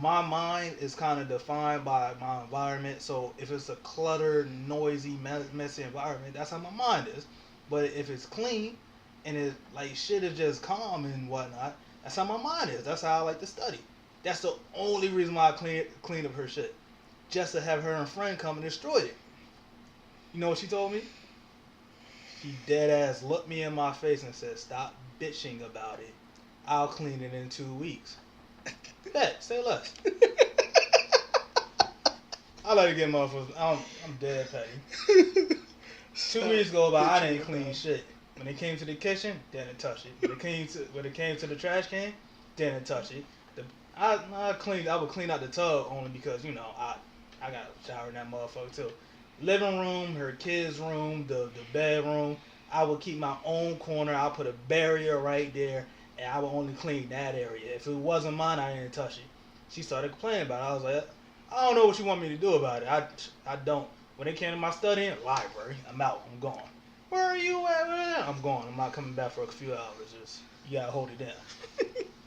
my mind is kind of defined by my environment. So if it's a cluttered, noisy, messy environment, that's how my mind is. But if it's clean and it like shit is just calm and whatnot, that's how my mind is. That's how I like to study. That's the only reason why I clean up her shit, just to have her and friend come and destroy it. You know what she told me? She dead ass looked me in my face and said, "Stop bitching about it. I'll clean it in 2 weeks." Bet, say less. I like to get motherfuckers. I'm dead petty. 2 weeks go by, I didn't clean shit. When it came to the kitchen, didn't touch it. When it came to the trash can, didn't touch it. I would clean out the tub only because I got a shower in that motherfucker too. Living room, her kids' room, the bedroom. I would keep my own corner. I'll put a barrier right there, and I would only clean that area. If it wasn't mine, I didn't touch it. She started complaining about it. I was like, I don't know what you want me to do about it. I don't. When it came to my studying, library, I'm out. I'm gone. Where are you at? I'm gone. I'm not coming back for a few hours. Just you gotta hold it down.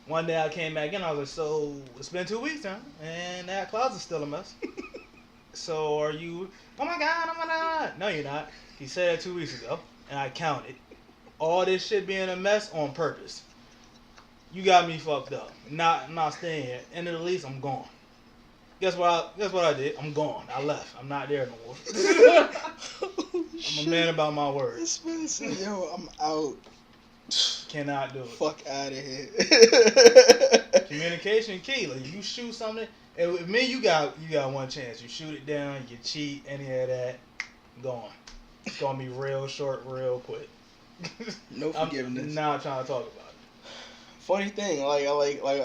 One day I came back in. I was like, so it's been 2 weeks now, and that closet's still a mess. So are you? Oh my god! No, you're not. He said that 2 weeks ago, and I counted all this shit being a mess on purpose. You got me fucked up. I'm not staying here. End of the lease, I'm gone. Guess what I did? I'm gone. I left. I'm not there no more. I'm a man about my word. This man said, "Yo, I'm out." Cannot do it. Fuck out of here. Communication key. Like you shoot something. With me, you got one chance. You shoot it down. You cheat. Any of that, gone. It's gonna be real short, real quick. No forgiveness. I'm not trying to talk about it. Funny thing, I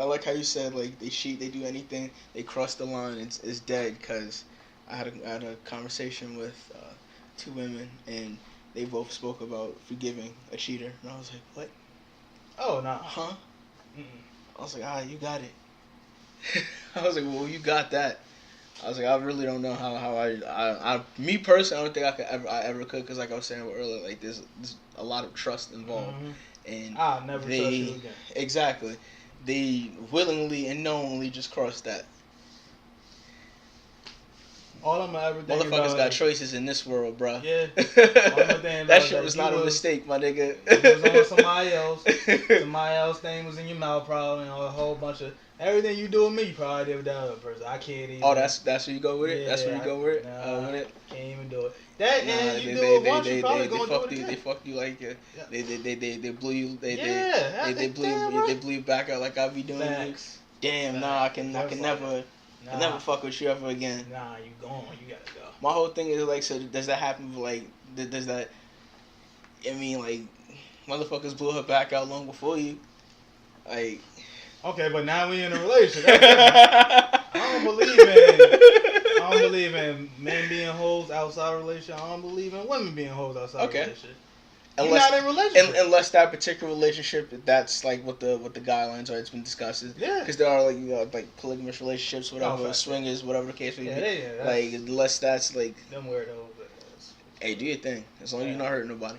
like how you said like they cheat, they do anything, they cross the line, it's dead. Cause I had a conversation with 2 women and they both spoke about forgiving a cheater, and I was like, what? Oh no. Huh? Mm-mm. I was like, you got it. I was like, well, you got that. I was like, I really don't know how I me personally, I don't think I ever could, because like I was saying earlier, like there's a lot of trust involved. Mm-hmm. And I'll never trust you again. Exactly. They willingly and knowingly just crossed that. All I'm ever thinking Motherfuckers about got choices in this world, bro. Yeah. That shit was not a mistake, my nigga. It was on somebody else. Somebody else's name was in your mouth, probably, and a whole bunch of everything you do with me. You probably did with that other person. I can't even. Oh, that's where you go with it. Yeah, that's where you go with it. Nah, with it. Can't even do it. That and you do it once, you probably gonna do it again. They fucked you like they blew you. They blew you back out like I be doing. Facts. Damn, Facts. nah, I can never. Nah. I never fuck with you ever again. Nah, you gone. You gotta go. My whole thing is like, so does that happen? Like, does that? I mean, like, motherfuckers blew her back out long before you. Like, okay, but now we in a relationship. I don't believe in men being hoes outside a relationship. I don't believe in women being hoes outside a relationship. You're not in a relationship. Unless that particular relationship, that's like what the guidelines are. It's been discussed. Yeah. Because there are like polygamous relationships, whatever, Oh, swingers, whatever the case may be. Yeah, like unless that's like. Them weirdos. Hey, do your thing. As long as you're not hurting nobody.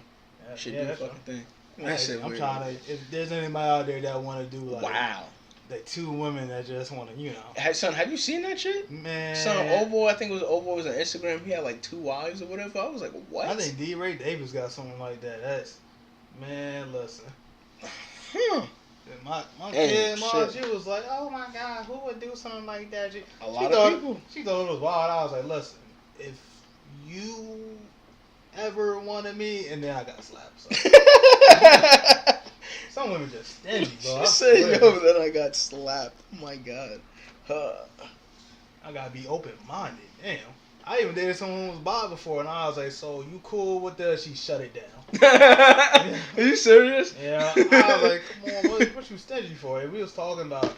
Yeah, Should do your fucking thing. I'm trying to. If there's anybody out there that want to do like. Wow. Like 2 women that just want to, Son, have you seen that shit? Man. Son, Obo, I think it was Obo was on Instagram. He had like 2 wives or whatever. I was like, what? I think D. Ray Davis got something like that. That's, man, listen. My kid, she was like, oh my God, who would do something like that? A lot of people. She thought it was wild. I was like, listen, if you ever wanted me, and then I got slapped. So. Some women just stingy, bro. She said, yo, then I got slapped. Oh my God. I gotta be open-minded. Damn. I even dated someone who was bi before, and I was like, so you cool with this? She shut it down. Are you serious? Yeah. I was like, come on, what you stingy for? And we was talking about,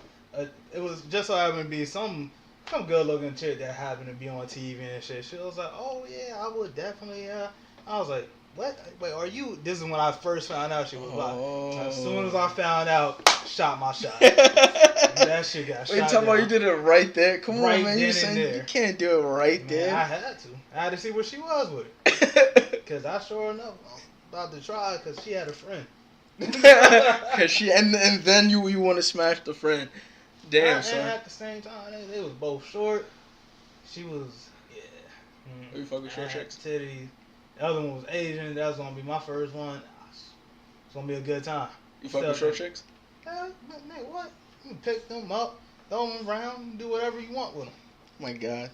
it was just so happened to be some good-looking chick that happened to be on TV and shit. She was like, oh, yeah, I would definitely, I was like, what? Wait, are you? This is when I first found out she was bi. As soon as I found out, shot my shot. That shit got shot. Wait, you talking about you did it right there? Come right on, man. You can't do it right there. I had to. I had to see what she was with it. Cause I sure enough, I'm about to try. Cause she had a friend. Cause she and then you want to smash the friend. Damn, and son. at the same time, they was both short. She was, yeah. You fuck with short had chicks? titties. The other one was Asian. That was gonna be my first one. It's gonna be a good time. You fuck with short chicks? Man, what? You can pick them up, throw them around, do whatever you want with them. My God.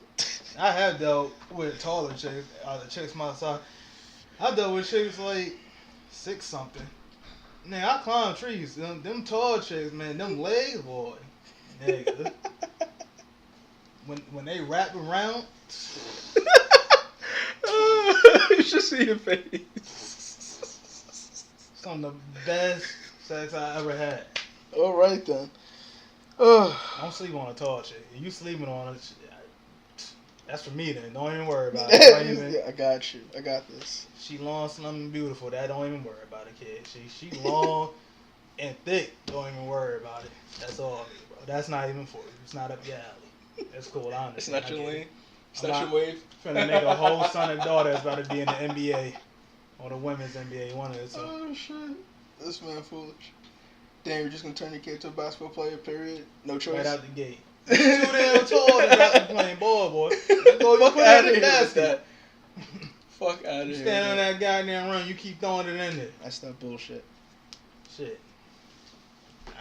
I have dealt with taller chicks, the chicks my size. I dealt with chicks like 6 something. Man, I climb trees. Them tall chicks, man, them legs, boy. Nigga. When they wrap around. You should see your face. Some of the best sex I ever had. All right then. Don't sleep on a tall chick. If you sleeping on it, that's for me then. Don't even worry about it. Yeah, I got you. I got this. She long, slim, and beautiful. That don't even worry about it, kid. She long and thick. Don't even worry about it. That's all, bro. That's not even for you. It's not up your alley. That's cool. I understand. It's not your lane. It's I'm not your wave. Finna make a whole son and daughter that's about to be in the NBA or the women's NBA. One of the two. Oh shit! This man foolish. Damn, you're just gonna turn your kid to a basketball player? Period. No choice. Right out the gate. Too damn tall to not be playing ball, boy. You go, you Fuck put it outta in the here with basket. Fuck out of You here. stand on that goddamn run, you keep throwing it in there. That's not bullshit. Shit.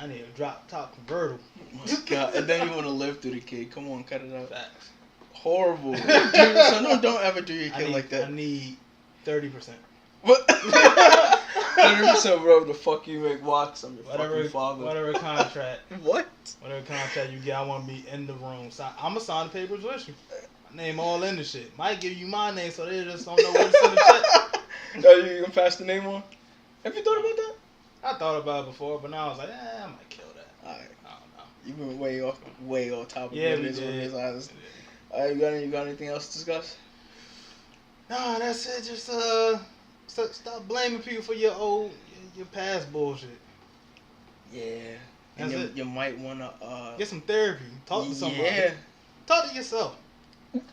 I need a drop top convertible. Oh my God. And then you want to live through the kid. Come on, cut it out. Facts. Horrible. Son, don't ever do your kid like that. I need 30%. What? 30%, bro. The fuck you make watch. I'm your fucking father. Whatever contract. What? Whatever contract you get, I want to be in the room. So I'm going to sign the papers with you. My name all in the shit. Might give you my name so they just don't know where to send the check. Oh, you gonna pass the name on? Have you thought about that? I thought about it before, but now I was like, I might kill that. Alright. I don't know. You've been way off top of Yeah, it. we Is what it did. is, honest. You got anything else to discuss? Nah, that's it. Just stop blaming people for your past bullshit. Yeah. And That's it. you might wanna Get some therapy. Talk to somebody. Yeah. Talk to yourself. What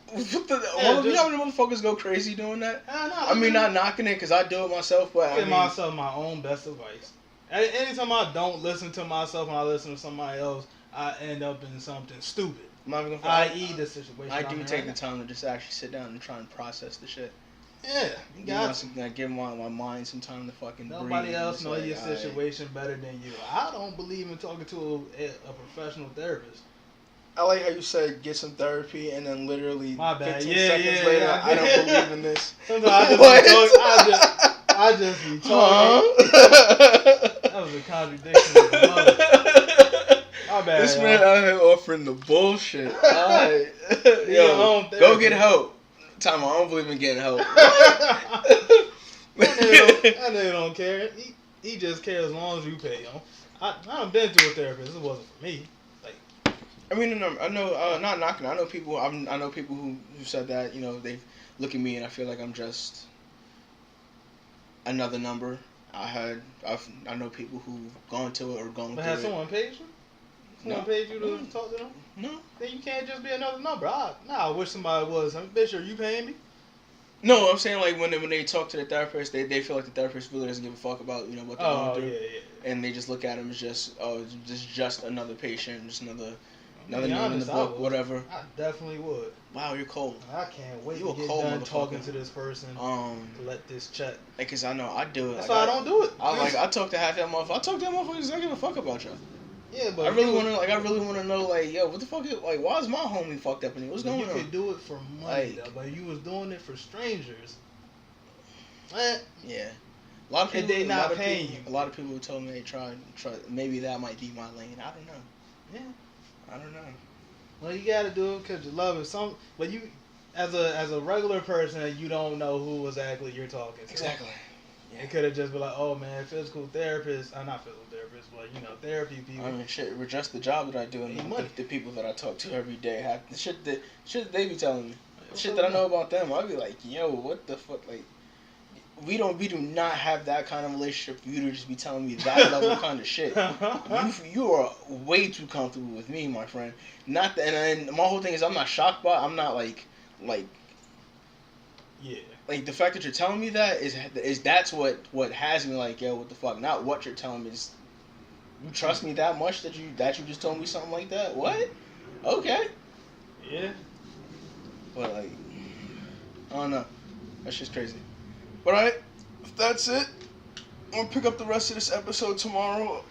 the, Yeah, you know how many motherfuckers go crazy doing that? I I mean, not knocking it because I do it myself, but I give mean, myself my own best advice. Anytime I don't listen to myself and I listen to somebody else, I end up in something stupid. I'm not even gonna I.e. the situation. I I'm do in take right the time to just actually sit down and try and process the shit. now. Yeah, you got to. Like, give my mind some time to fucking breathe. Nobody else It's knows like, your alright. situation better than you. I don't believe in talking to a professional therapist. I like how you said get some therapy and then literally My bad. 15 Yeah, seconds yeah, later, yeah. I don't believe in this. Sometimes I just What? be talking. I just be talking. Huh? That was a contradiction of the mother. My bad. This y'all. man out here offering the bullshit. Alright. Your own Yo, go therapy. get help. Time I don't believe in getting help. That nigga don't care. He just cares as long as you pay him. I done been to a therapist. It wasn't for me. I mean, I know, not knocking. I know people. I know people who said that. You know, they look at me and I feel like I'm just another number. I know people who've gone to it or gone But through has it. someone paid you? Someone No. paid you to talk to them? No, Then you can't just be another number. I wish somebody was. Bitch, are you paying me? no. I'm saying like when they talk to the therapist, they feel like the therapist really doesn't give a fuck about what they're going through, and they just look at him as just another patient, just another To name be in the honest, I book, would. whatever. I definitely would. Wow, you're cold. I can't wait You to a get cold done motherfucker. talking to this person to let this check. Because I know I do it. That's like, why I don't do it. I talk to half that motherfucker. I talk to that motherfucker because I give a fuck about y'all. Yeah, but I really want to know, like, yo, what the fuck? Like, why is my homie fucked up in here? What's going You on? could do it for money, Like- though, but you was doing it for strangers. Yeah. A lot of people. And they not a lot of paying people, you. A lot of people told me they try. Maybe that might be my lane. I don't know. Yeah. I don't know. Well, you gotta do it because you love it. But you, as a regular person, you don't know who exactly you're talking to. Exactly. It could have just been like, oh man, physical therapist. Not physical therapist, but therapy people. I mean, shit. With just the job that I do and Need money. the people that I talk to every day, have the shit that they be telling me. What's Shit up that I with know about them, I'd be like, yo, what the fuck, like. We do not have that kind of relationship for you to just be telling me that level kind of shit. You are way too comfortable with me, my friend. Not that, and my whole thing is I'm not shocked by. I'm not like Yeah. Like the fact that you're telling me that is that's what has me like, yo, what the fuck? Not what you're telling me. Just, you trust me that much that you just told me something like that? What? Okay. Yeah. But like, I don't know. That's just crazy. But alright, if that's it, I'm gonna pick up the rest of this episode tomorrow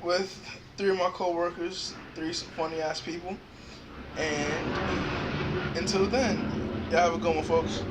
with 3 of my coworkers, 3 funny ass people. And until then, y'all have a good one, folks.